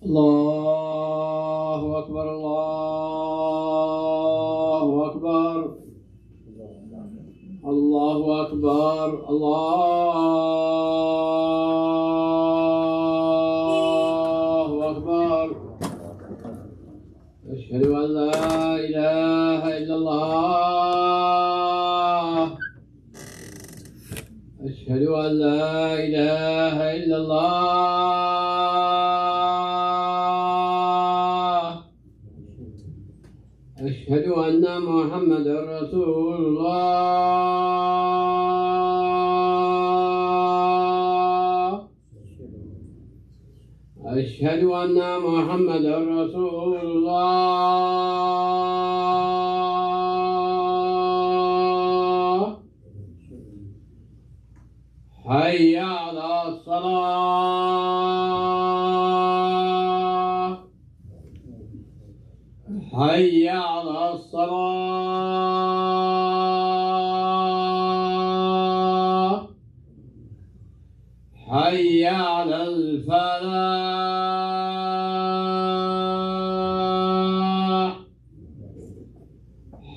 Allahu Akbar, Allahu Akbar, Allahu Akbar, Allahu Akbar. Ashhadu an la ilaha illallah. Ashhadu an la ilaha illallah. أشهد أن محمد رسول الله. أشهد أن محمد رسول الله. حي على الصلاة. حي على الصلاة. حي على الفلاح.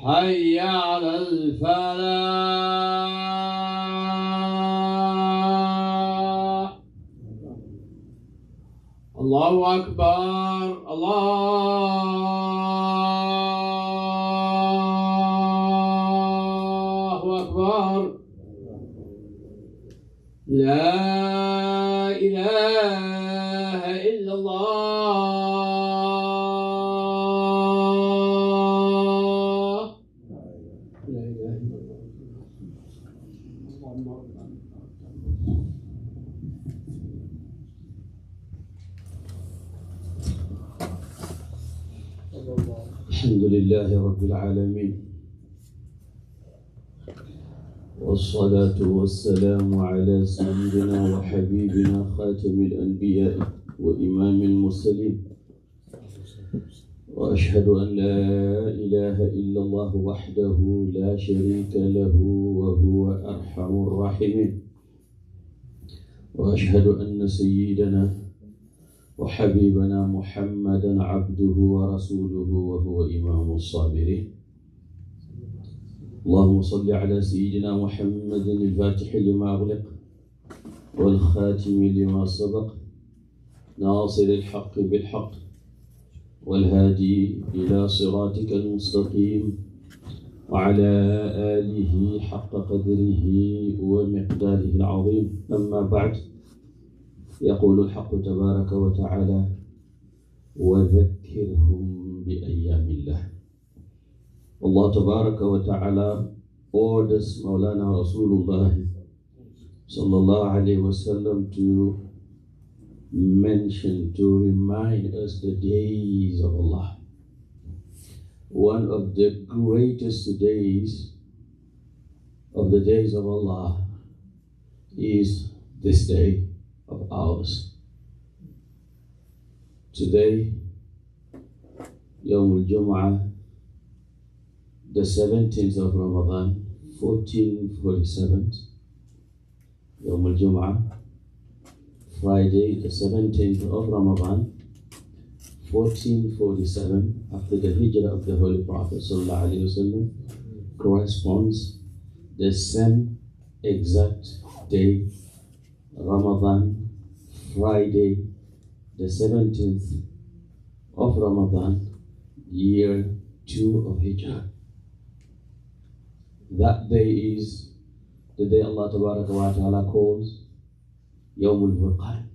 حي على الفلاح. الله أكبر، الله أكبر. لا إله إلا الله. لا إله إلا الله. الحمد لله رب العالمين، والصلاة والسلام على سيدنا وحبيبنا خاتم الأنبياء وإمام المرسلين، وأشهد أن لا إله إلا الله وحده لا شريك له وهو أرحم الراحمين، وأشهد أن سيدنا وحبيبنا محمدا عبده ورسوله وهو إمام الصابرين. اللهم صل على سيدنا محمد الفاتح لما أغلق والخاتم لما سبق ناصر الحق بالحق والهادي إلى صراطك المستقيم وعلى آله حق قدره ومقداره العظيم. أما بعد، يقول الحق تبارك وتعالى: وذكرهم بأيام الله. Allah Tabaraka wa Ta'ala orders Maulana Rasulullah Sallallahu Alaihi Wasallam to mention, to remind us the days of Allah. One of the greatest days of the days of Allah is this day of ours. Today, Yawm al-Jum'ah, the 17th of Ramadan, 1447, Yawm al-Jum'ah, Friday, the 17th of Ramadan, 1447, after the Hijrah of the Holy Prophet Sallallahu Alaihi Wasallam, corresponds the same exact day, Ramadan, Friday, the 17th of Ramadan, year 2 of Hijrah. That day is the day Allah Tabaraka wa Ta'ala calls Yawm al-Furqan,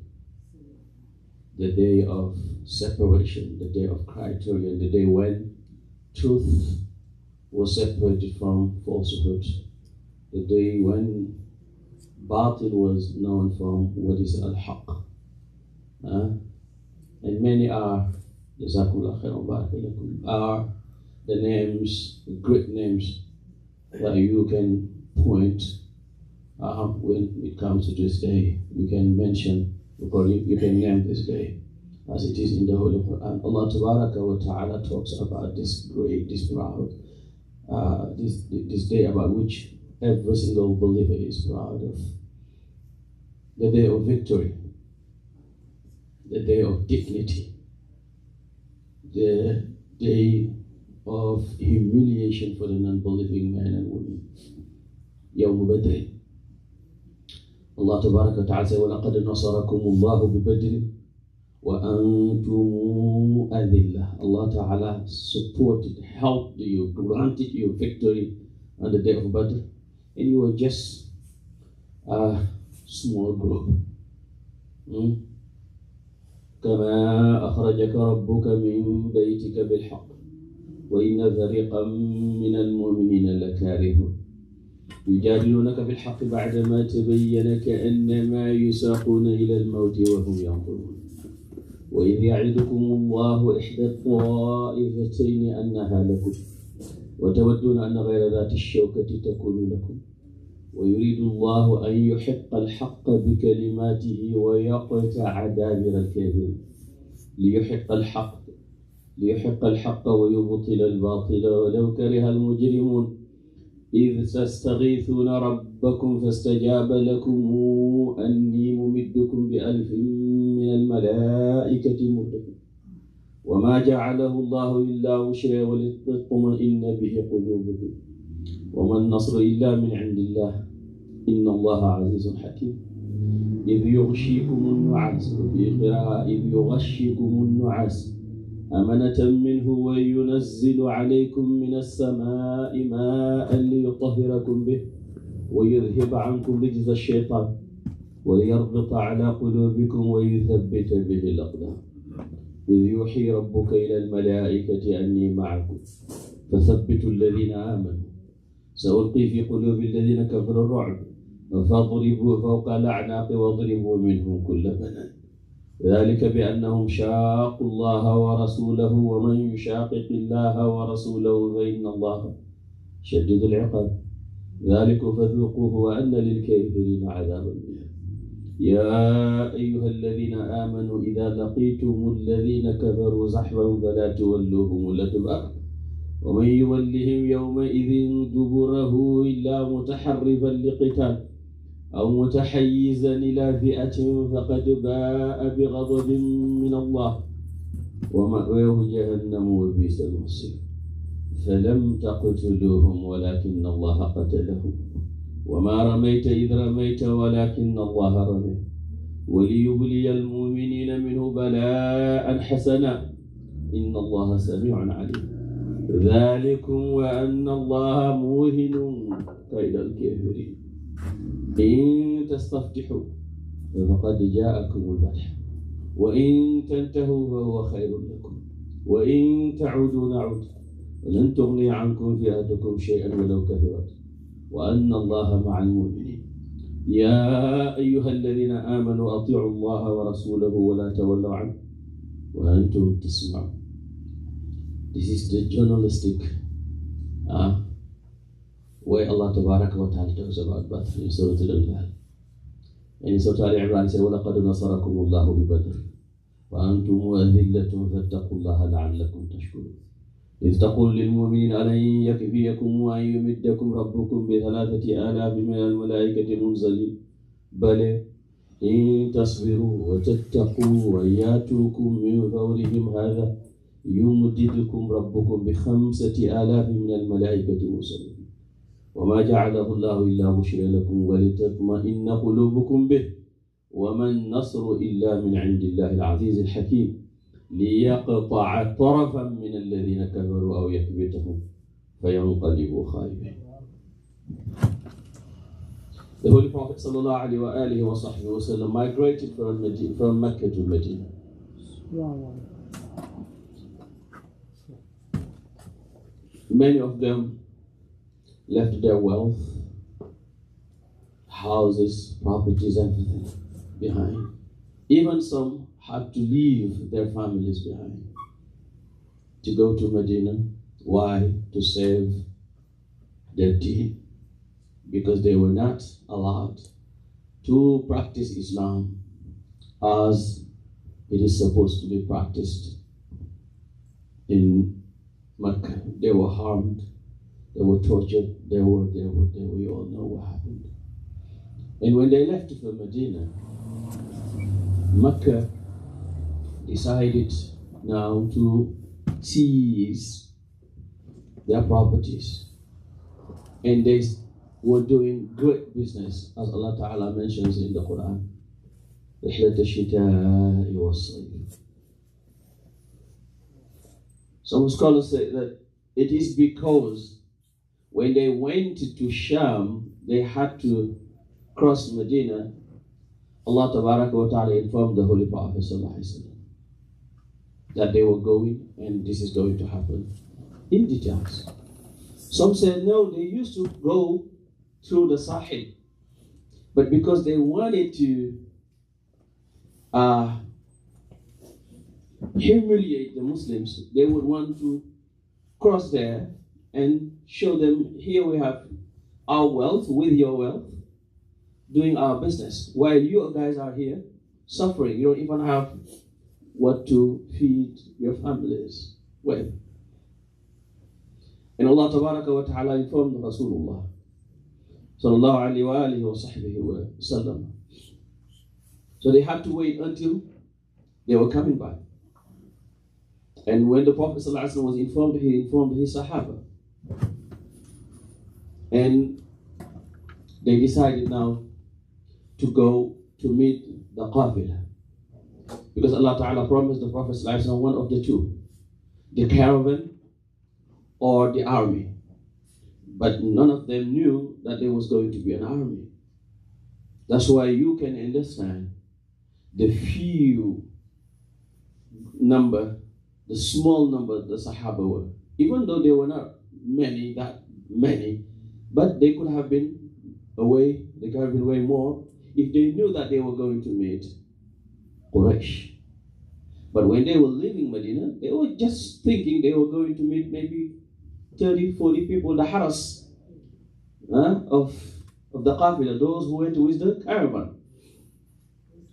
the day of separation, the day of criterion, the day when truth was separated from falsehood, the day when batil was known from what is al-haq. And many are the names, the great names that you can point when it comes to this day, you can mention, or you can name this day as it is in the Holy Quran. Allah Ta'ala talks about this great, this proud, this day about which every single believer is proud of. The day of victory, the day of dignity, the day of humiliation for the non-believing men and women. Yawm Badr. Allah Ta'ala says, وَلَقَدْ نَصَرَكُمُ اللَّهُ بِبَدْرٍ وَأَنْتُمُ أَذِلَّةٌ. Allah Ta'ala supported, helped you, granted you victory on the day of Badr, and you were just a small group. كما أخرجك ربك من بيتك بالحق وإن فريقا من المؤمنين لكارهون يجادلونك بالحق بعدما تبين كأنما يساقون إلى الموت وهم ينظرون وإذ يعدكم الله إحدى الطائفتين أنها لكم وتودون أن غير ذات الشوكة تكون لكم ويريد الله أن يحق الحق بكلماته ويقطع دابر الكافرين ليحق الحق ويبطل الباطل ولو كره المجرمون إذ تستغيثون ربكم فاستجاب لكم أني ممدكم بألف من الملائكة مردفين وما جعله الله إلا بشرى ولتطمئن به قلوبكم وما النصر إلا من عند الله إن الله عزيز حكيم إذ يغشيكم النعاس وفي قراءة إذ يغشيكم النعاس أمنة منه وينزل عليكم من السماء ماء ليطهركم به ويذهب عنكم رجز الشيطان وليربط على قلوبكم ويثبت به الأقدام إذ يوحي ربك إلى الملائكة أني معكم فثبتوا الذين آمنوا سألقي في قلوب الذين كفروا الرعب فاضربوا فوق الأعناق واضربوا منهم كل بنان ذلك بأنهم شاقوا الله ورسوله ومن يشاقق الله ورسوله فإن الله شديد العقاب ذلك فذوقوه وأن للكافرين عذاب النار يا أيها الذين آمنوا إذا لقيتم الذين كفروا زحفا فلا تولوهم الأدبار ومن يولهم يومئذ دبره إلا متحرفا لقتال أو متحيزا إلى فئة فقد باء بغضب من الله ومأواه جهنم وبئس المصير فلم تقتلوهم ولكن الله قتلهم وما رميت إذ رميت ولكن الله رمي وليبلي المؤمنين منه بلاء حسنا إن الله سميع عليم ذلكم وأن الله موهن كيد الكافرين إن تستفتحوا فقد جاءكم الفتح وإن تنتهوا فهو خير لكم وإن تعودوا نعود ولن تغني عنكم فئتكم شيئا ولو كثرت وأن الله مع المؤمنين يا أيها الذين آمنوا أطيعوا الله ورسوله ولا تولوا عنه وأنتم تسمعون. This is the journalistic way Allah Tabaraka wa Ta'ala talks about Badr in Surah Al-Anfal. And in Surah Al-Imran, he said, وَلَقَدْ نَصَرَكُمُ اللَّهُ بِبَدْرٍ وَأَنْتُمْ أَذِلَّةٌ فَاتَّقُوا اللَّهَ لَعَلَّكُمْ تَشْكُرُونَ إذ تقول للمؤمنين ألن يكفيكم أن يمدكم ربكم ب3,000 من الملائكة منزلين بل إن تصبروا وتتقوا وياتوكم من فورهم هذا يمددكم ربكم ب5,000 من الملائكة منزلين وما جعله الله إلا بشرى لكم ولتطمئن قلوبكم به وما النصر إلا من عند الله العزيز الحكيم ليقطع طرفا من الذين كفروا أو يكبتهم فينقلبوا خائبين. The Holy Prophet ﷺ migrated from Mecca to Medina. Many of them left their wealth, houses, properties, everything behind. Even some had to leave their families behind to go to Medina. Why? To save their deen. because they were not allowed to practice Islam as it is supposed to be practiced in Mecca. They were harmed, they were tortured, you all know what happened. And when they left for Medina, Mecca decided now to seize their properties. And they were doing great business, as Allah Ta'ala mentions in the Quran. رحلة الشتاء والصيف. Some scholars say that it is because when they went to Sham, they had to cross Medina. Allah Ta'ala informed the Holy Prophet that they were going and this is going to happen in details. Some said no, they used to go through the Sahel, but because they wanted to humiliate the Muslims, they would want to cross there and show them, here we have our wealth with your wealth, doing our business, while you guys are here suffering. You don't even have what to feed your families with. And Allah Ta'ala informed Rasulullah sallallahu alayhi wa alihi wa sahbihi wa sallam. So they had to wait until they were coming back. And when the Prophet ﷺ was informed, he informed his Sahaba. And they decided now to go to meet the Qafilah. Because Allah Ta'ala promised the Prophet ﷺ one of the two, the caravan or the army. But none of them knew that there was going to be an army. That's why you can understand the few number, the small number the Sahaba were, even though they were not that many, but they could have been away, they could have been way more if they knew that they were going to meet Quraysh. But when they were leaving Medina, they were just thinking they were going to meet maybe 30, 40 people, the haras of the Qafilah, those who went with the caravan.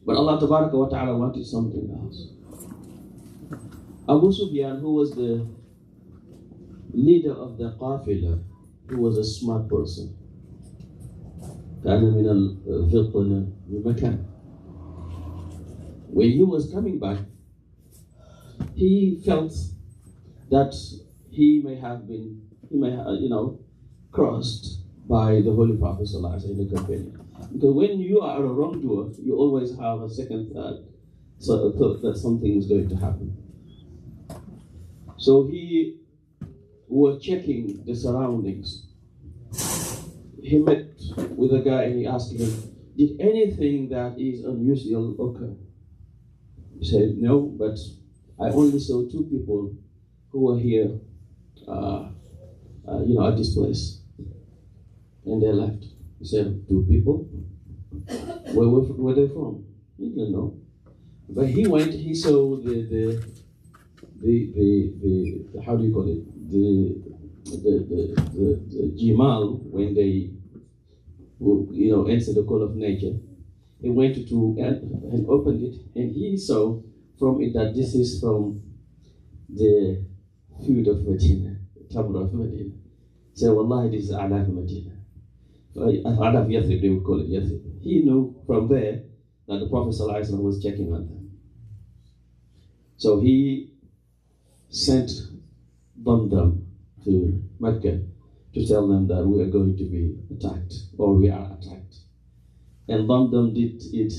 But Allah Ta'ala wanted something else. Abu Sufyan, who was the leader of the Qafilah, who was a smart person, when he was coming back, he felt that he may have crossed by the Holy Prophet in the companion. Because when you are a wrongdoer, you always have a second thought that something is going to happen. So he was checking the surroundings. He met with a guy and he asked him, did anything that is unusual occur? He said, no, but I only saw two people who were here, at this place. And they left. He said, two people? Where were they from? He didn't know. But he went, he saw the how do you call it? The Jimal, when they answer the call of nature. He went to and opened it, and he saw from it that this is from the food of Medina, Tamra of Medina. So wallahi, this is Alaf Medina. Alaf Yathrib, they would call it Yathrib. He knew from there that the Prophet ﷺ was checking on them. So he sent them to Mecca to tell them that we are going to be attacked, or we are attacked. And Damdam did it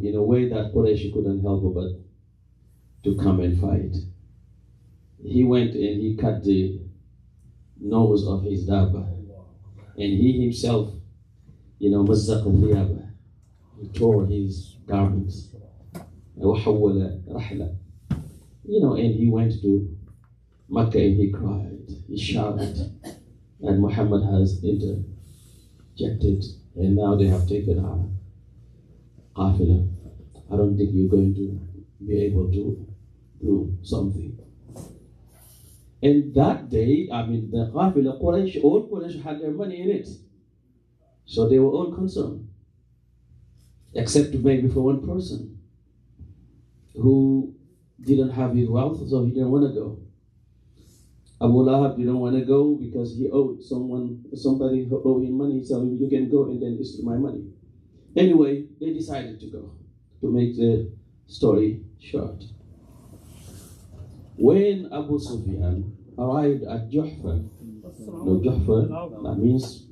in a way that Quraysh couldn't help but to come and fight. He went and he cut the nose of his dabba, and he himself, مزق ثيابه, he tore his garments. وحول رحلة, and he went to Mecca and he cried, he shouted, and Muhammad has interjected, and now they have taken our Qafilah. I don't think you're going to be able to do something. And that day, the Qafila Quraysh, all Quraysh had their money in it. So they were all concerned. Except maybe for one person who didn't have his wealth, so he didn't want to go. Abu Lahab didn't want to go because he owed somebody who owed him money. He said, you can go and then it's my money. Anyway, they decided to go, to make the story short. When Abu Sufyan arrived at Juhfa, that means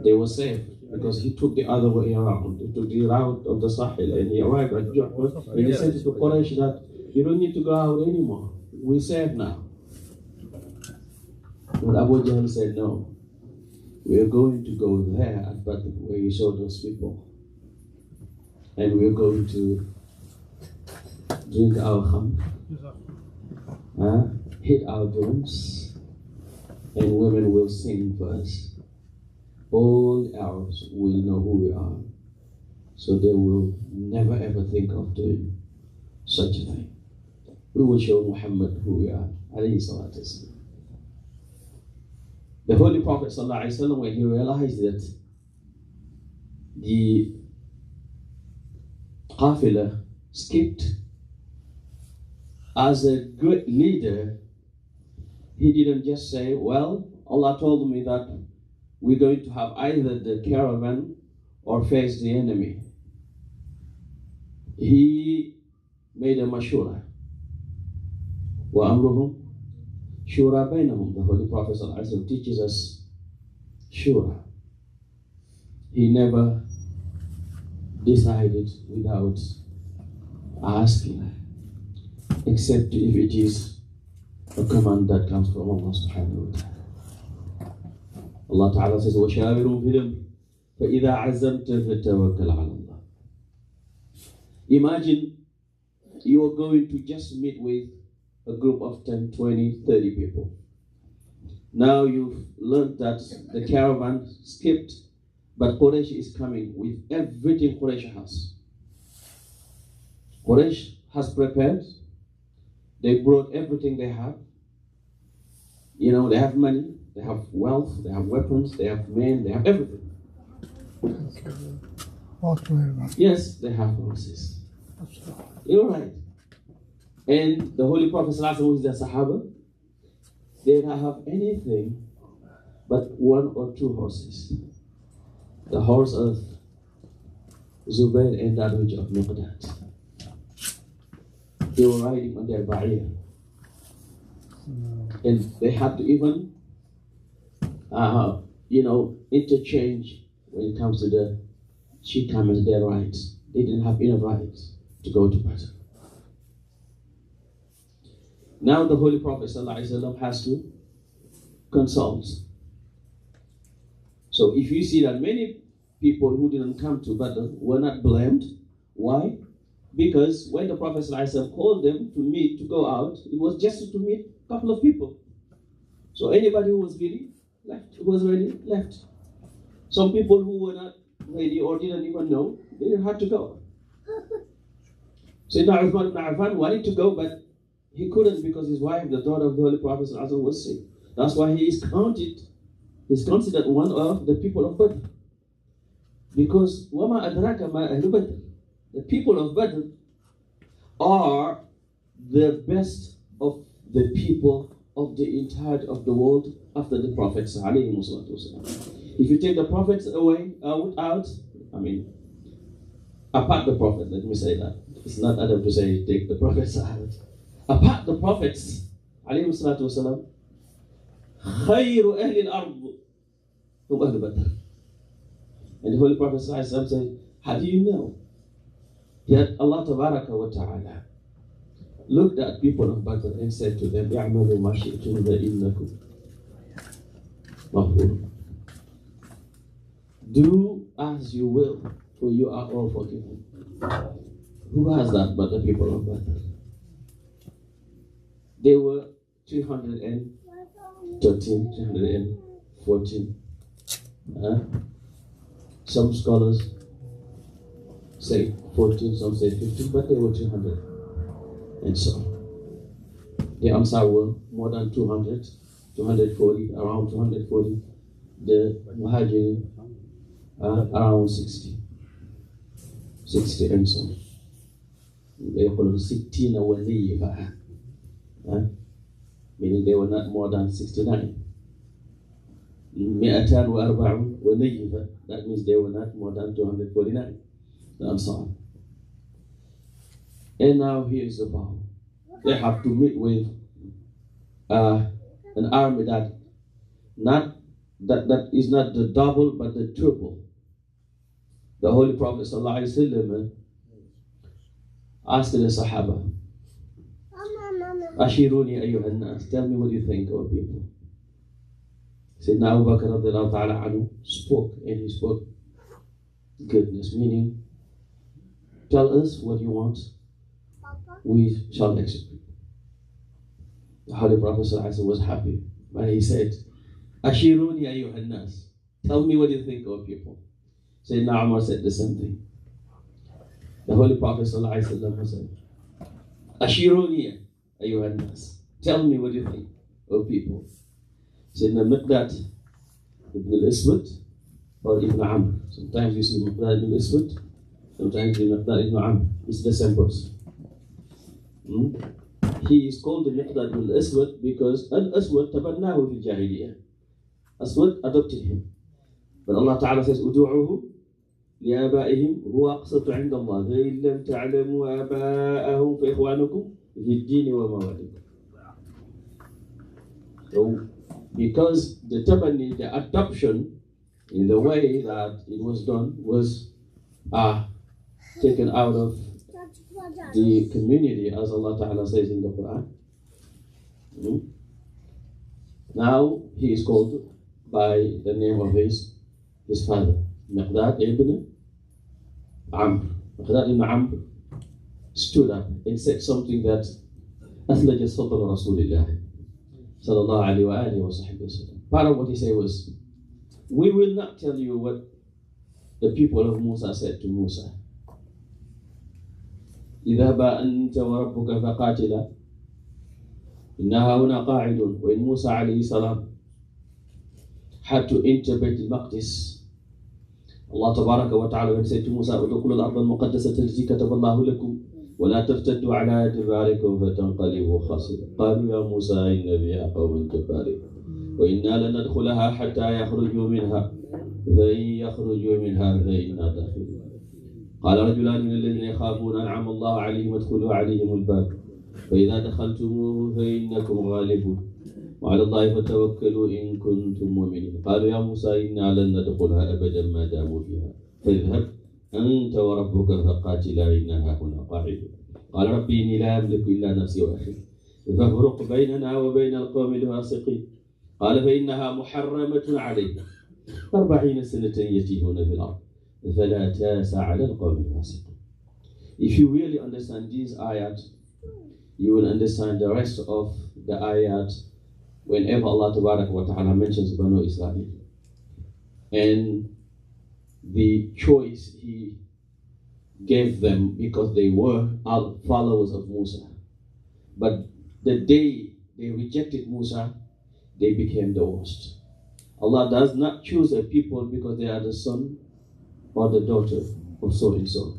they were safe because he took the other way around. He took the route of the Sahel and he arrived at Juhfa and he said to Quraysh that you don't need to go out anymore. We're safe now. But Abu Jahl said, no, we are going to go there at Badr where you saw those people. And we are going to drink our khamr, hit our drums, and women will sing for us. All the Arabs will know who we are, so they will never ever think of doing such a thing. We will show Muhammad who we are, alayhi salatu wasalam. The Holy Prophet sallallahu alaihi wasallam, when he realized that the Qafila skipped, as a good leader, he didn't just say, well, Allah told me that we're going to have either the caravan or face the enemy. He made a mashura. وَأَمْرُهُمْ shura bainahum. The Holy Prophet ﷺ teaches us shura. He never decided without asking, except if it is a command that comes from Allah subhanahu wa ta'ala. Allah ta'ala says, وَشَاوِرُهُمْ فِي الْأَمْرِ فَإِذَا عَزَمْتَ فَتَوَكَّلْ عَلَى اللَّهِ. Imagine you are going to just meet with a group of 10, 20, 30 people. Now you've learned that the caravan skipped, but Quraysh is coming with everything Quraysh has. Quraysh has prepared. They brought everything they have. You know, they have money, they have wealth, they have weapons, they have men, they have everything. Yes, they have horses. You're right. And the Holy Prophet ﷺ with the Sahaba, they don't have anything but 1 or 2 horses. The horse of Zubayr and that which of Miqdad. They were riding on their ba'ir. And they had to even, interchange when it comes to the she camels, their rides. They didn't have enough rides to go to Badr. Now the Holy Prophet ﷺ has to consult. So if you see that many people who didn't come to Badr were not blamed, why? Because when the Prophet ﷺ called them to meet, to go out, it was just to meet a couple of people. So anybody who was ready, left. Some people who were not ready or didn't even know, they didn't have to go. Sayyidina Uthman ibn Affan wanted to go, but he couldn't because his wife, the daughter of the Holy Prophet ﷺ, was sick. That's why he is considered one of the people of Badr. Because وَمَا أَدْرَاكَ مَا أَهْلُ بَدْرٍ. The people of Badr are the best of the people of the entirety of the world after the prophets. If you take the prophets away, apart the prophet, let me say that. It's not Adam to say take the prophets out. Apart the prophets, alayhi salatu wasalam, خَيْرُ أَهْلِ الْأَرْضِ هُمْ أَهْلُ بَدْرٍ. And the Holy Prophet said, how do you know that Allah Tabaraka wa Ta'ala looked at people of Badr and said to them, يَعْمَلُوا مَا شِئْتُمْ فَإِنَّكُمْ مَغْفُورٌ. Do as you will, for you are all forgiven. Who has that but the people of Badr? They were 313, 314. Some scholars say 14, some say 15, but they were 300 and so. The Ansar were more than 200, 240, around 240. The Muhajirin around 60 and so on. They call it 16 waliya, meaning they were not more than 69. 240 waliya, that means they were not more than 249. The Ansar. And now here is the problem. They have to meet with an army that is not the double but the triple. The Holy Prophet ﷺ asked the Sahaba, Ashiruni ayyuhan nas, tell me what you think, O people. Sayyidina Abu Bakr radiallahu ta'ala anhu spoke, and he spoke goodness, meaning, tell us what you want, we shall execute. The Holy Prophet ﷺ was happy, but he said, Ashiruni ayyuhan nas, tell me what you think, O people. Sayyidina Umar said the same thing. The Holy Prophet ﷺ said, Ashiruni ayyuhan nas, tell me what you think, O people. Sayyidina Miqdad ibn al-Aswad or Ibn Amr. Sometimes you see Miqdad ibn al-Aswad, sometimes you see Miqdad ibn Amr. It's the same person. He is called the Miqdad ibn al-Aswad because al-Aswad tabannahu fi jahiliyyah. Aswad adopted him. But Allah Ta'ala says, Udu'uhu li'abaihim huwa aqsatu 'inda Allah. فَإِن لَمْ تَعْلَمُوا آبَاءَهُمْ فَإِخْوَانُكُمْ فِي الدِّينِ وَمَوَالِكُمْ. So, because the tabani, the adoption, in the way that it was done, was taken out of the community, as Allah Ta'ala says in the Quran. Now, he is called by the name of his father, Miqdad ibn Amr. Miqdad ibn Amr stood up and said something that أثلج صدر رسول الله صلى الله عليه وآله وصحبه وسلم. Part of what he said was, we will not tell you what the people of Musa said to Musa. اذهب أنت وربك فقاتلا إنها هنا قاعدون. When Musa عليه السلام had to enter Bayt al-Maqdis, Allah Tabaraka wa Ta'ala said to Musa, ادخلوا الأرض المقدسة التي كتب الله لكم ولا ترتدوا على أدباركم فتنقلبوا خاسرين. قالوا يا موسى إن بها قوم جبارين وإنا لن ندخلها حتى يخرجوا منها فإن يخرجوا منها فإنا داخلون. قال رجلان من الذين يخافون أنعم الله عليهم ادخلوا عليهم الباب فإذا دخلتموه فإنكم غالبون وعلى الله فتوكلوا إن كنتم مؤمنين. قالوا يا موسى إنا لن ندخلها أبدا ما داموا فيها فاذهب أنت وربك فقاتلا إنها هنا قاعدون. قال ربي إني لا أملك إلا نفسي وأخي فافرق بيننا وبين القوم الفاسقين. قال فإنها محرمة عليهم 40 سنة يتيهون في الأرض فلا تاس على القوم الفاسقين. If you really understand these ayat, you will understand the rest of the ayat whenever Allah Tabaraka wa Ta'ala mentions Banu Israel and the choice He gave them because they were followers of Musa. But the day they rejected Musa, they became the worst. Allah does not choose a people because they are the son or the daughter of so and so.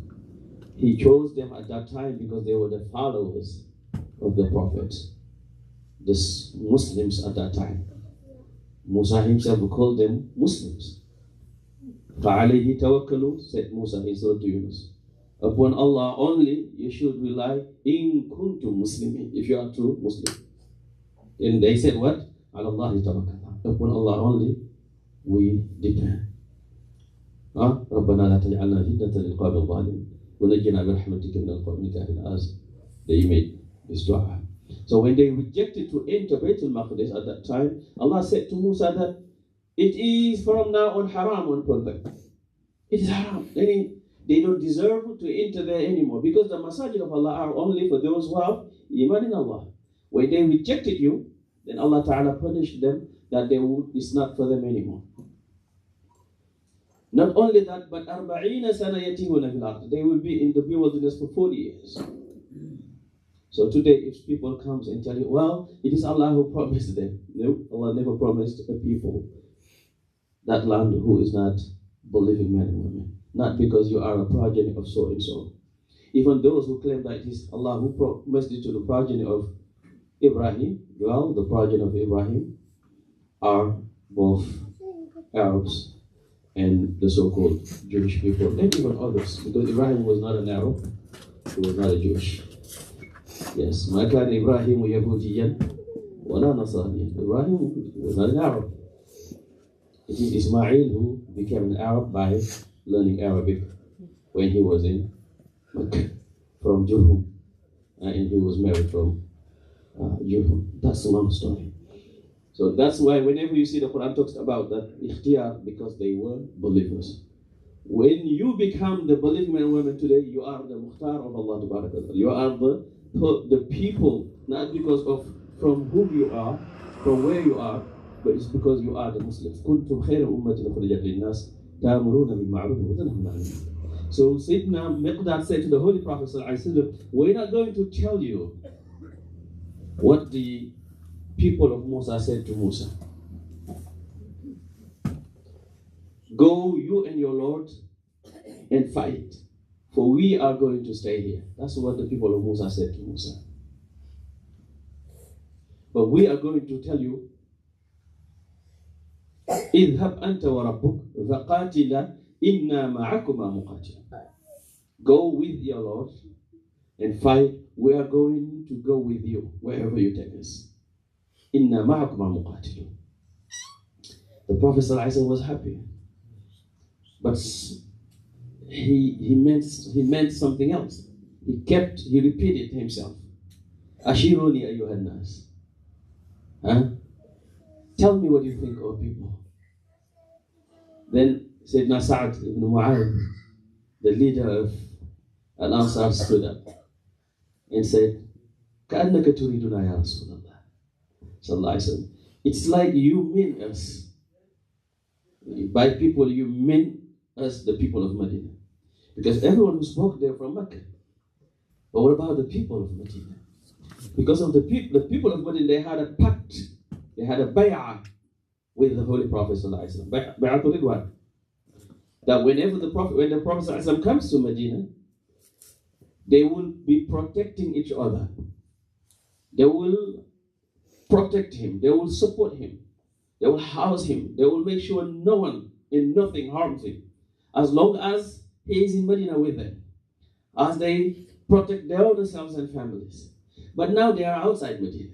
He chose them at that time because they were the followers of the Prophet, the Muslims at that time. Musa himself called them Muslims. فَعَلَيْهِ تَوَكَّلُوا, said Musa in Surah Yunus. Upon Allah only you should rely, in kuntum muslimin, if you are true Muslim. And they said what? عَلَى اللَّهِ تَوَكَّلْنَا. Upon Allah only we depend. رَبَّنَا لَا تَجْعَلْنَا فِتْنَةً لِلْقَوْمِ الظَّالِمِينَ وَنَجِّنَا بِرَحْمَتِكَ مِنَ الْقَوْمِ الْكَافِرِينَ, as they made this dua. So when they rejected to enter Bayt al-Maqdis at that time, Allah said to Musa that it is from now on haram upon them. It is haram. They don't deserve to enter there anymore because the Masjid of Allah are only for those who have Iman in Allah. When they rejected you, then Allah Ta'ala punished them that it's not for them anymore. Not only that, but 40 sana yatihuna fil ard. They will be in the wilderness for 40 years. So today, if people comes and tell you, well, it is Allah who promised them. No, Allah never promised a people that land who is not believing men and women. Not because you are a progeny of so and so. Even those who claim that it is Allah who promised it to the progeny of Ibrahim, well, the progeny of Ibrahim are both Arabs and the so-called Jewish people, and even others, because Ibrahim was not an Arab, he was not a Jewish. Yes, ما كان إبراهيم يهوديا ولا نصرانيا. Ibrahim was not an Arab. It is Ismail who became an Arab by learning Arabic when he was in Mecca from Juma, and he was married from Juma. That's a long story. So that's why whenever you see the Quran talks about that ikhtiyar, because they were believers. When you become the believing men and women today, you are the mukhtar of Allah Ta'ala. You are the people, not because of from whom you are, from where you are, but it's because you are the Muslims. كنتم خير أمة أخرجت للناس تأمرون بالمعروف وتنهون عن المنكر. So Sayyidina Miqdad said to the Holy Prophet ﷺ, we're not going to tell you what the people of Musa said to Musa. Go, you and your Lord, and fight, for we are going to stay here. That's what the people of Musa said to Musa. But we are going to tell you, اذهب أنت وربك فقاتلا إنا معكما مقاتلون. Go with your Lord and fight. We are going to go with you wherever you take us. إنا معكما مقاتلون. The Prophet ﷺ was happy, but he meant something else. He repeated himself. Ashiruni ayyuhan nas. Tell me what you think, O people. Then Sayyidina Sa'd ibn Mu'adh, the leader of Al-Ansar, stood up and said, كَأَنَّكَ تُرِيدُنَا يَا رَسُولَ اللَّهِ Sallallahu Alaihi Wasallam. It's like you mean us. By people, you mean us, the people of Medina. Because everyone who spoke there from Mecca. But what about the people of Medina? Because of the people of Medina, they had a pact. They had a bay'ah with the Holy Prophet ﷺ. Bay'atul Ridwan. That when the Prophet ﷺ comes to Medina, they will be protecting each other. They will protect him. They will support him. They will house him. They will make sure no one and nothing harms him. As long as he is in Medina with them. As they protect their own selves and families. But now they are outside Medina.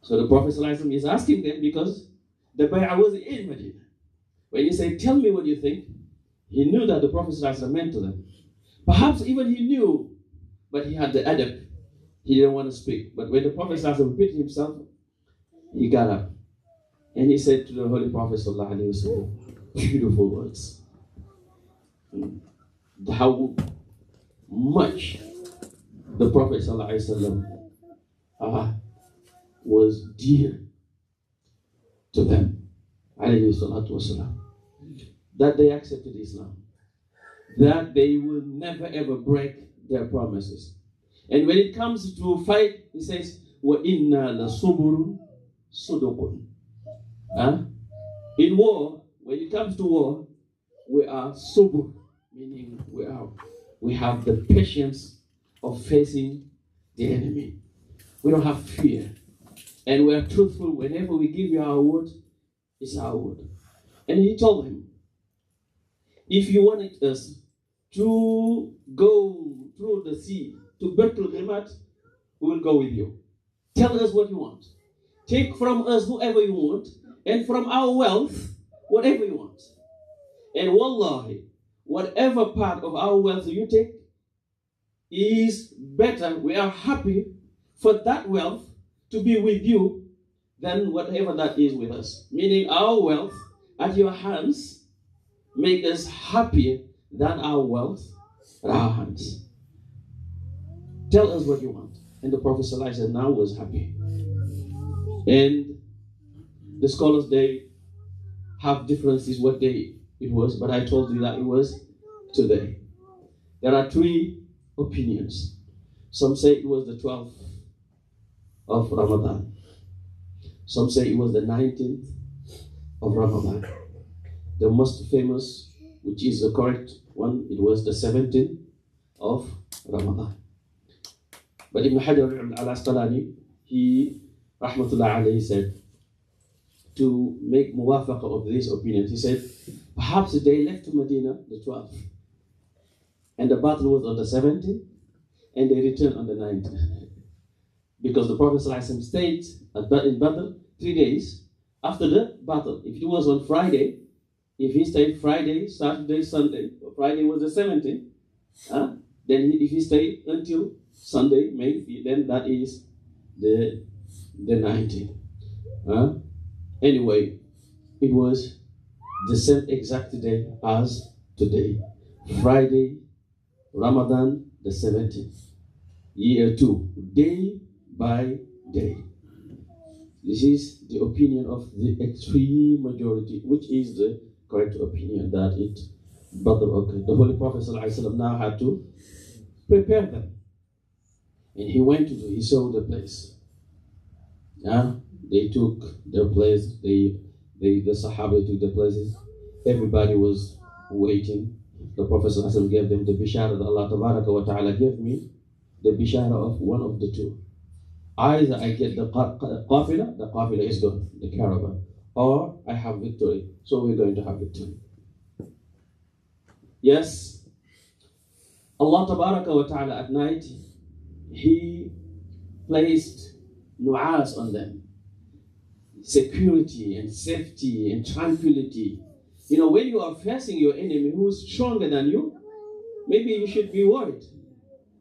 So the Prophet ﷺ is asking them because the bay'ah was in Medina. When he said, tell me what you think, he knew that the Prophet ﷺ meant to them. Perhaps even he knew, but he had the adab. He didn't want to speak. But when the Prophet ﷺ repeated himself, he got up. And he said to the Holy Prophet ﷺ, beautiful words. How much the Prophet ﷺ was dear to them, alayhi salatu wasalam, that they accepted Islam, that they will never ever break their promises. And when it comes to fight, he says, وَإِنَّا لَصُبُرٌ صُدُقٌ. In war, when it comes to war, we are subur, meaning we have the patience of facing the enemy. We don't have fear. And we are truthful. Whenever we give you our word, it's our word. And he told him, if you wanted us to go through the sea to Baitul Ghimat, we will go with you. Tell us what you want. Take from us whoever you want, and from our wealth, whatever you want. And wallahi, whatever part of our wealth you take is better. We are happy for that wealth to be with you than whatever that is with us. Meaning our wealth at your hands make us happier than our wealth at our hands. Tell us what you want. And the Prophet ﷺ now was happy. And the scholars, they have differences what day it was, but I told you that it was today. There are three opinions. Some say it was the 12th of Ramadan. Some say it was the 19th of Ramadan. The most famous, which is the correct one, it was the 17th of Ramadan. But Ibn Hajar al-Asqalani, he, rahmatullah alayhi, said, to make muwafaqa of this opinion, he said, perhaps they left Medina the 12th, and the battle was on the 17th, and they returned on the 19th. Because the Prophet ﷺ stayed in battle 3 days after the battle. If it was on Friday, if he stayed Friday, Saturday, Sunday, Friday was the 17th, then if he stayed until Sunday, maybe, then that is the 19th. Anyway, it was the same exact day as today. Friday, Ramadan, the 17th. Year 2, day by day. This is the opinion of the extreme majority, which is the correct opinion, that it battle occurred. The Holy Prophet ﷺ now had to prepare them. And he saw the place. They took their place, the Sahaba took their places. Everybody was waiting. The Prophet ﷺ gave them the bishara that Allah Tabaraka wa Ta'ala gave me, the bishara of one of the two. Either I get the qafila is gone, the caravan, or I have victory. So we're going to have victory. Yes, Allah Tabaraka wa Ta'ala at night, He placed nu'as on them. Security and safety and tranquility. You know, when you are facing your enemy who is stronger than you, maybe you should be worried.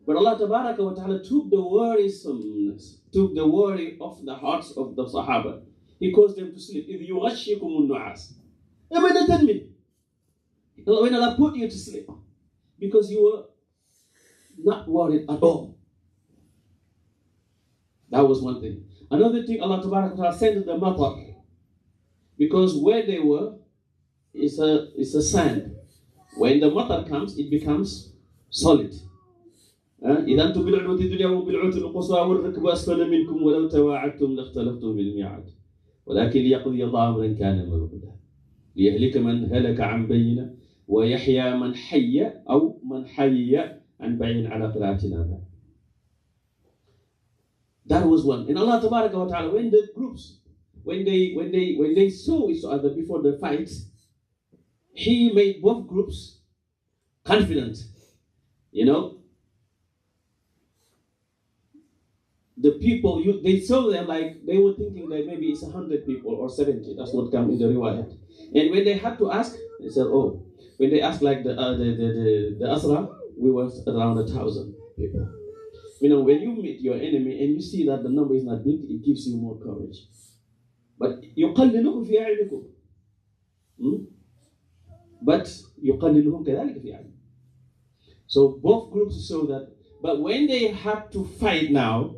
But Allah Tabaraka wa Ta'ala took the worrisomeness, took the worry off the hearts of the Sahaba. He caused them to sleep. إِذْ يُغَشِّكُمُ النُّعَاسِ. When Allah put you to sleep, because you were not worried at all. That was one thing. Another thing, Allah Tabaraka wa Ta'ala sent the matar, because where they were is a sand. When the matar comes, it becomes solid. إذا أنتم بالعدوة الدنيا وبالعدوة القصوى والركب أسفل منكم ولو تواعدتم لاختلفتم بالميعاد ولكن ليقضي الله أمرا كان مفعولا ليهلك من هلك عن بينة ويحيى من حي عن بين على قراءتنا. That was one. And Allah Tabaraka wa Ta'ala, when the groups, when they saw each other before the fight, He made both groups confident. You know, the people, they saw them like they were thinking that maybe it's 100 people or 70. That's what comes in the riwayat. And when they had to ask, they said, oh, when they asked like the Asra, we were around 1,000 people. You know, when you meet your enemy and you see that the number is not big, it gives you more courage. But يقللهم في أعينكم. But يقللهم كذلك في أعينكم. So both groups saw that. But when they had to fight now,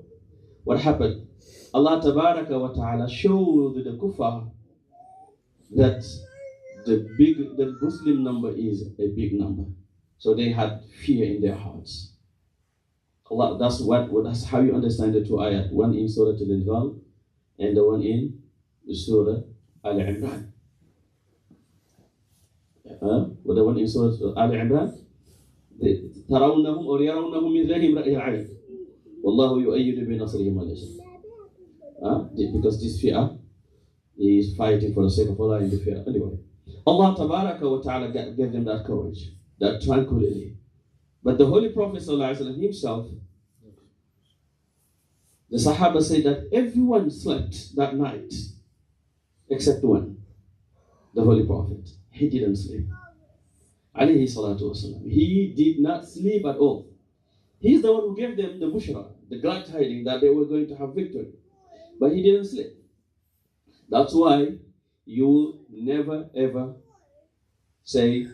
what happened? Allah Tabaraka wa Ta'ala showed the kuffar that the Muslim number is a big number. So they had fear in their hearts. Allah, that's how you understand the two ayat. One in Surah Al-Anfal and the one in Surah Al-Imran. The one in Surah Al-Imran, ترونهم أو يرونهم من ذلهم رأي العين والله يؤيد بنصره من يشاء. Because this fear is fighting for the sake of Allah in the fear. Anyway, Allah Tabaraka wa Ta'ala gave them that courage, that tranquility. But the Holy Prophet ﷺ himself, the Sahaba say that everyone slept that night except one, the Holy Prophet. He didn't sleep. Alayhi salatu wasalam. He did not sleep at all. He's the one who gave them the bushra, the glad tidings that they were going to have victory. But he didn't sleep. That's why you will never ever say,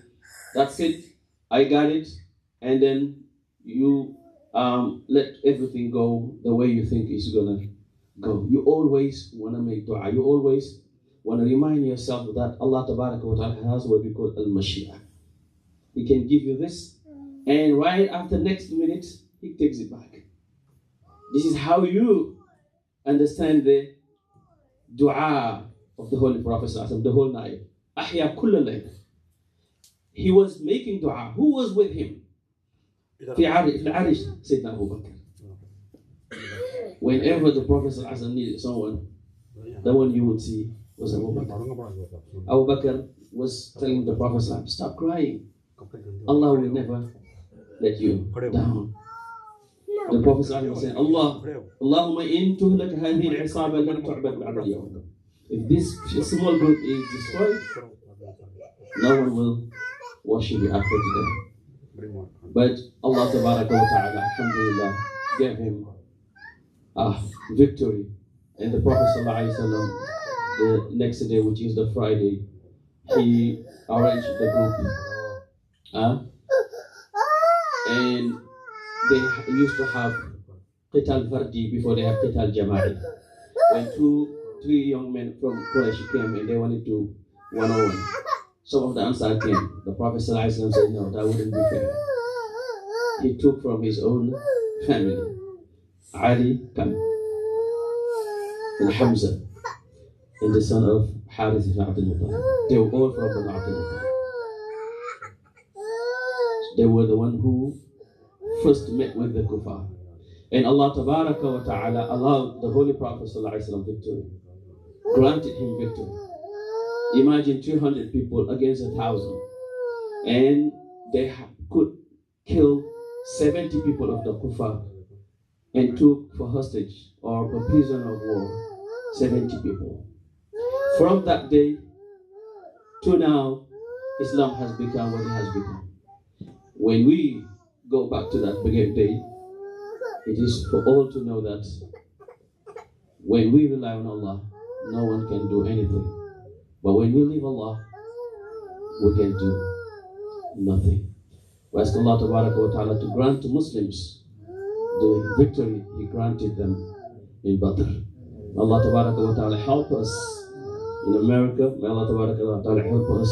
that's it, I got it, and then you let everything go the way you think it's gonna go. You always want to make dua. You always want to remind yourself that Allah Tabaraka wa Ta'ala has what we call al-Mashi'ah. He can give you this, and right after next minute, He takes it back. This is how you understand the dua of the Holy Prophet ﷺ, the whole night. Ahya kull layl. He was making dua. Who was with him? في العرش سيدنا أبو بكر. Whenever the Prophet ﷺ needed someone, the one you would see was Abu Bakr. Abu Bakr was telling the Prophet ﷺ, stop crying. Allah will never let you down. The Prophet ﷺ said, Allahumma in tuhlak hadhihi al-isaba lam tu'bad ba'da al-yawm. If this small group is destroyed, no one will worship you after today. But Allah Tabaraka wa Ta'ala, alhamdulillah, gave him victory. And the Prophet ﷺ, the next day, which is the Friday, he arranged the group. And they used to have Qital Fardi before they have Qital Jama'i. When 2-3 young men from Quraysh came and they wanted to 1-on-1. Some of the Ansar came. The Prophet ﷺ said, no, that wouldn't be fair. He took from his own family. Ali come. And Hamza. And the son of Harith ibn Abdul Muttalib. They were all from Banu Abdul Muttalib. They were the one who first met with the kuffar. And Allah Tabaraka wa Ta'ala allowed the Holy Prophet ﷺ victory. Granted him victory. Imagine 200 people against 1,000. And they could kill 70 people of the kuffar and took for hostage or for prisoner of war 70 people. From that day to now, Islam has become what it has become. When we go back to that beginning day, it is for all to know that when we rely on Allah, no one can do anything. But when we leave Allah, we can do nothing. We ask Allah Ta'ala to grant to Muslims the victory He granted them in Badr. Allah Ta'ala help us in America. May Allah Ta'ala help us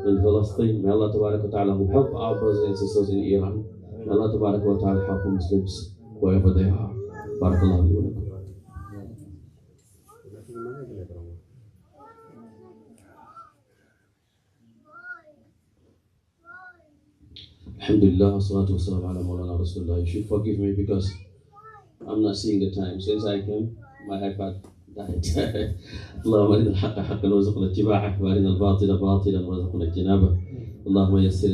in Palestine. May Allah Ta'ala help our brothers and sisters in Iran. May Allah Ta'ala help Muslims wherever they are. Barakallahu wa lakum. Alhamdulillah, salatu wassalam ala Maulana Rasulullah. You should forgive me because I'm not seeing the time. Since I came, my iPad died. اللهم أرنا الحق حقا وارزقنا اتباعه وأرنا الباطل باطلا وارزقنا اجتنابه. اللهم يسر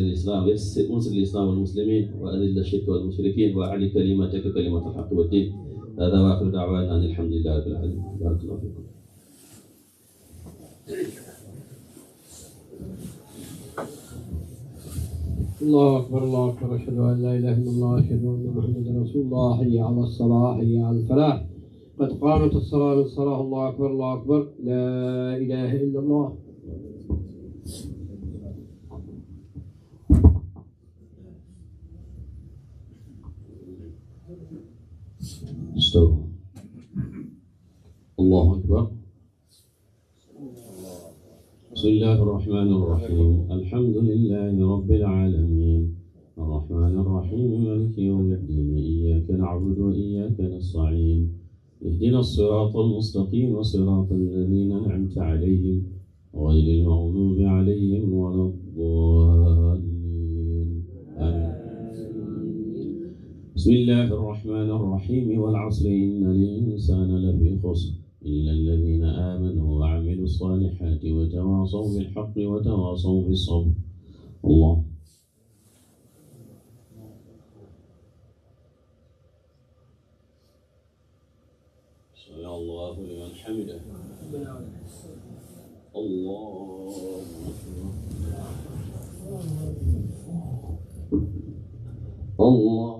انصر الإسلام والمسلمين وأذل الشرك والمشركين وأعلي كلمتك كلمة الحق والدين. هذا وآخر دعوانا أن الحمد لله رب العالمين. بارك الله فيكم. الله أكبر الله أكبر أشهد أن لا إله إلا الله أشهد أن محمدا رسول الله حي على الصلاة حي على الفلاح قد قامت الصلاة للصلاة الله أكبر الله أكبر لا إله إلا الله. استووا. الله أكبر. بسم الله الرحمن الرحيم. الحمد لله رب العالمين الرحمن الرحيم مالك يوم الدين إياك نعبد وإياك نستعين اهدنا الصراط المستقيم صراط الذين أنعمت عليهم غير المغضوب عليهم ولا الضالين آمين. بسم الله الرحمن الرحيم والعصر إن الإنسان لفي خسر إلا الذين آمنوا وعملوا الصالحات وتواصوا بالحق وتواصوا بالصبر. الله سمع الله لمن حمده. الله الله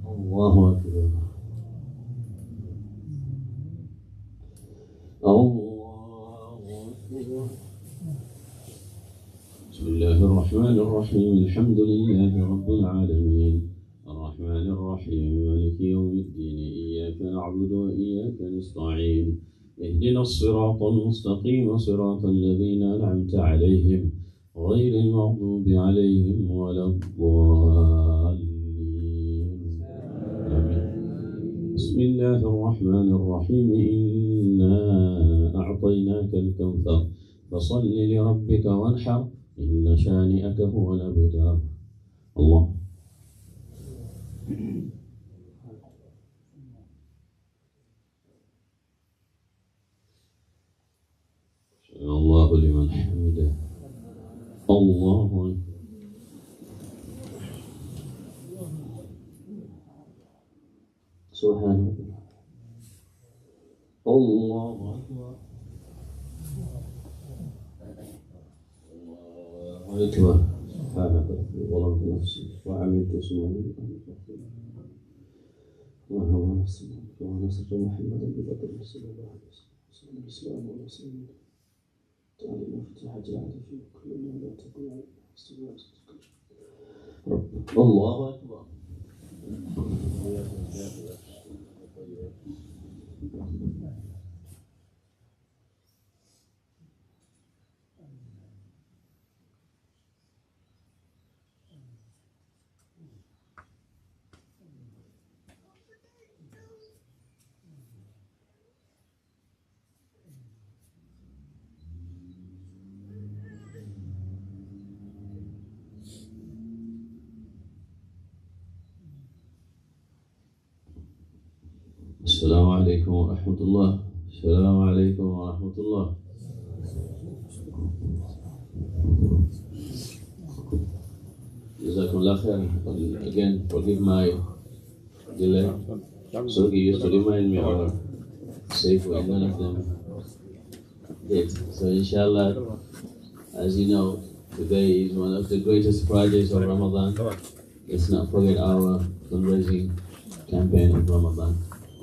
الله أكبر. الله أكبر. بسم الله الرحمن الرحيم الحمد لله رب العالمين الرحمن الرحيم مالك يوم الدين إياك نعبد وإياك نستعين اهدنا الصراط المستقيم صراط الذين أنعمت عليهم غير المغضوب عليهم ولا الضالين آمين. بسم الله الرحمن الرحيم إنا أعطيناك الكوثر فصل لربك وانحر إن شانئك هو الأبتر. الله الله لمن حمده. الله سبحانه الله أكبر. أكبر سبحانك ظلمت نفسي وعملت سوءا ونصرت محمدا ببدر صلى الله عليه وسلم الإسلام والمسلمين تعالى فتحت العهد في كل يوم لا تكون على رب. الله أكبر. السلام عليكم ورحمة الله. السلام عليكم ورحمة الله. Jazakumullah khair. Again, forgive my delay. So he used to remind me of Sakho, and none of them did. So inshallah, as you know, today is one of the greatest Fridays of Ramadan. Let's not forget our fundraising campaign of Ramadan.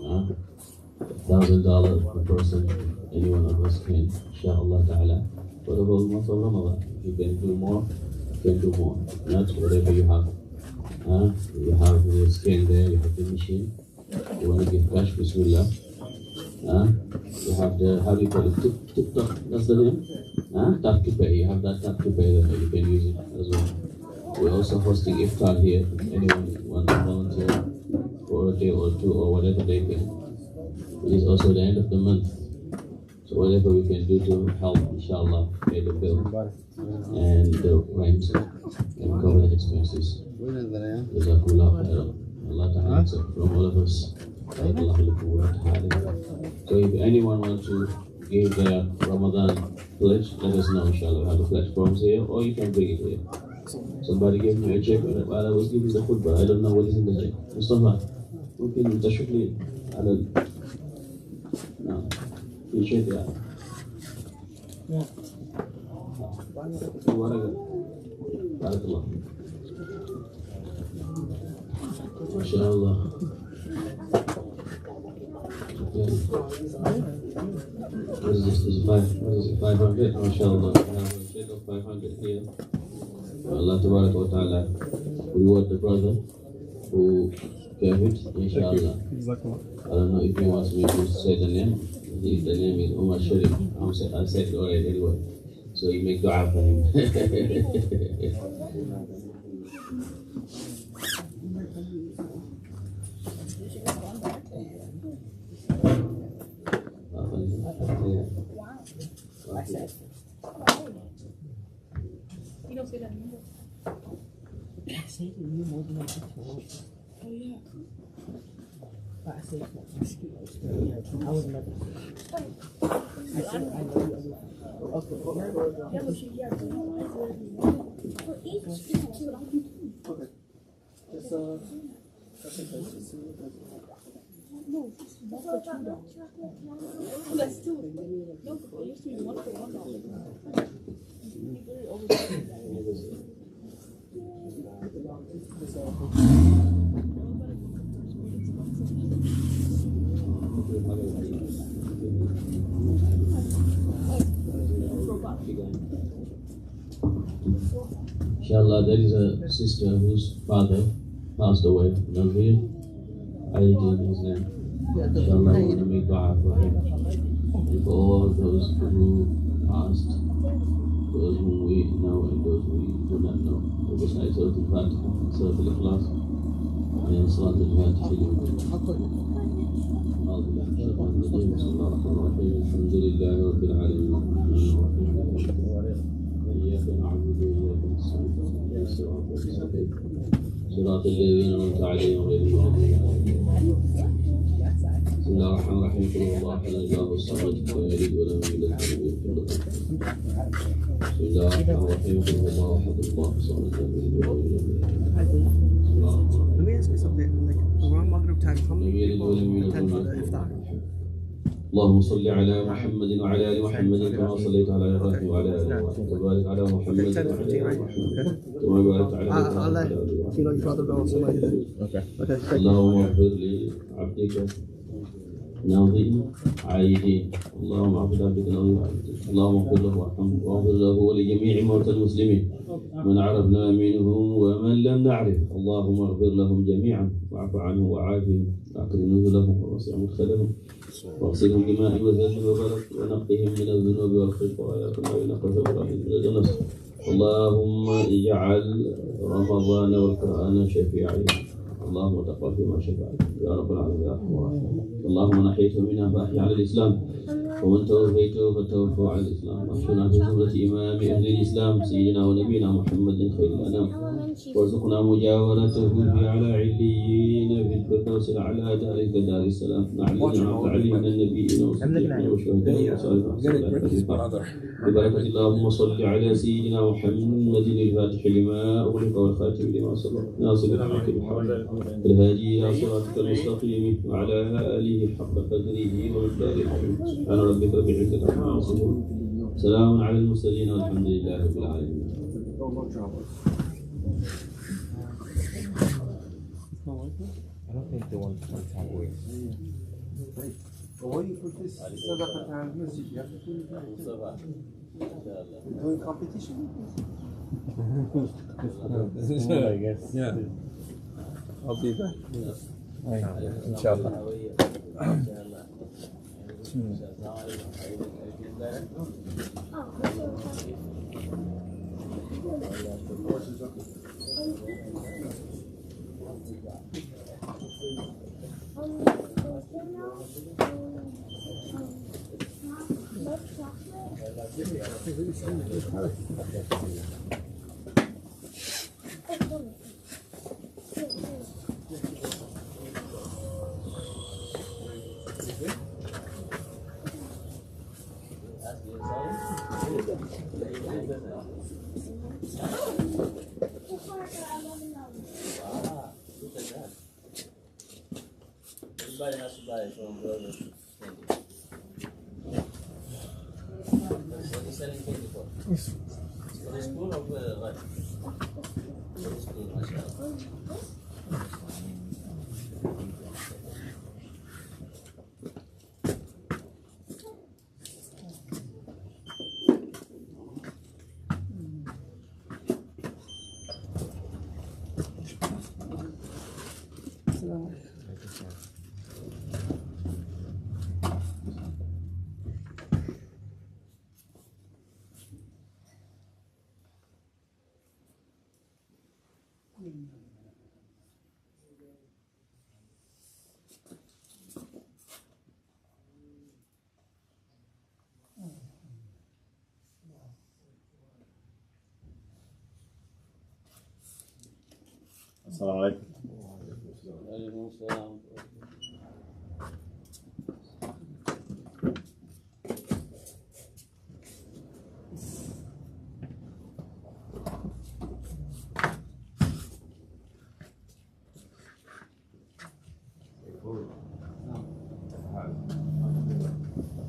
$1,000 per person, any one of us can, inshallah ta'ala, for the whole month of Ramadan. If you can do more, you can do more. Not whatever you have. You have the skin there, you have the machine. You want to give cash, bismillah. You have the, how do you call it, TikTok, that's the name? Tap to pay, you have that tap to pay that you can use it as well. We're also hosting iftar here, if anyone wants to volunteer for a day or two or whatever they can. It is also the end of the month, so whatever we can do to help, inshallah, pay the bill and the rent and cover the expenses. Jazakumullah khairan. Allah ta'ala accept from all of us. So if anyone wants to give their Ramadan pledge, let us know, inshallah. We have the pledge forms here, or you can bring it here. Somebody gave me a check while I was giving the khutbah. I don't know what is in the check. Mustafa, mungkin tashuk li ala. No, you should, yeah. Barakallah. Inshallah. Okay. What is this? What is it? 500? Inshallah. We have a check of 500 here. Allah Ta'ala reward the brother who gave it, inshallah. I don't know if he wants me to say the name. The name is Umar Sharif. I said it already anyway. So you make dua for him. You don't say that anymore. I say to you more than I say to her. Oh, yeah. But I say to her, I would never. I said, I know you. Okay. Yeah, but she, yeah. For each, this is what I do. Okay. Just, no, that's what you do. That's two. No, for each, you want for $1. Inshallah, there is a sister whose father passed away. Nazir, I did his name. Inshallah, we want to make dua for him and for all those who passed. those whom we know and those we do not know. Recite Surah Al-Fatiha, Surah Al-Ikhlas, and Salat Al-Fatiha. أعوذ بالله من الشيطان الرجيم. بسم الله الرحمن الرحيم. الحمد لله رب العالمين الرحمن الرحيم إياك نعبد وإياك نستعين اهدنا الصراط المستقيم صراط الذين أنعمت عليهم غير المغضوب عليهم. بسم الله الرحمن الرحيم. قل هو الله أحد الله الصمد لم يلد ولم يولد ولم يكن له كفوا أحد. بسم الله الرحمن الرحيم. قل هو الله أحد الله الصمد لم يلد ولم يولد ولم يكن له كفوا أحد. Let me ask you something. Like around Maghrib time, how many people attend for the iftar? اللهم صل على محمد وعلى ال محمد كما صليت على ابراهيم وعلى ال ابراهيم وبارك على محمد وعلى ال محمد كما باركت على ابراهيم I'll وعلى let ال ابراهيم. you know your father know somebody. Okay. Okay. اللهم اغفر لعبدك ناظرين عايدين. اللهم اغفر لعبدك ناظرين عايدين. اللهم اغفر له وارحمه واغفر له ولجميع موتى المسلمين من عرفنا منهم ومن لم نعرف. اللهم اغفر لهم جميعا واعف عنهم وعافهم واكرم نزلهم ووسع مدخلهم واغسلهم بماء وثلج وبرد ونقهم من الذنوب والخطايا كما ينقى الثوب من الدنس. اللهم اجعل رمضان والقرآن شفيعين. اللهم تقبل فيما شفعت يا رب العالمين يا ارحم الراحمين. اللهم نحيته منا فاحي على الاسلام ومن توفيته فتوفوا على الاسلام. واحشنا في زمرة امام اهل الاسلام سيدنا ونبينا محمد خير الانام وارزقنا مجاورته في اعلى عليين في الفردوس الاعلى دارك دار السلام مع الذين انعمت عليهم من النبيين والصديقين والشهداء والصالحين. ببركة اللهم صل على سيدنا محمد الفاتح لما أغلق والخاتم لما سبق ناصر الحق بالحق الهادي إلى صراطك المستقيم وعلى آله حق قدره ومقداره العظيم. سبحان ربك رب العزة عما يصفون سلام على المرسلين والحمد لله رب العالمين. I don't think they want to come away. But when you put this sadaqah and masjid, you have to put it back. You're doing competition? I guess. Yeah. I'll be back. Yeah. Inshallah. Everybody has to buy his own brother. What are you selling candy for? For the school or for the what? For the school, mashallah. Assalamu alaikum. Alaikum salam.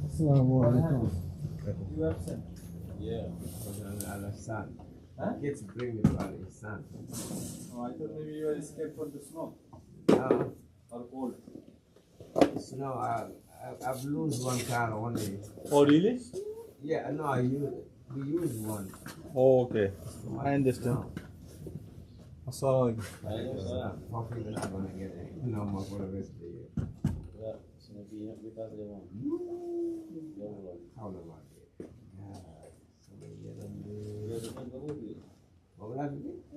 Assalamu alaikum. You upset? Yeah. Al-Hassan. Kids bring me to Al-Hassan. Oh, I thought maybe you escaped from the snow or cold. No, I've lose one car only. Oh, really? Yeah, no, we use one. Oh, okay. I understand. Assalamu Hopefully we're not going to get it. No more for the rest of the year. Yeah, it's going to be because they want. How long are they? Yeah, so many years. What will happen?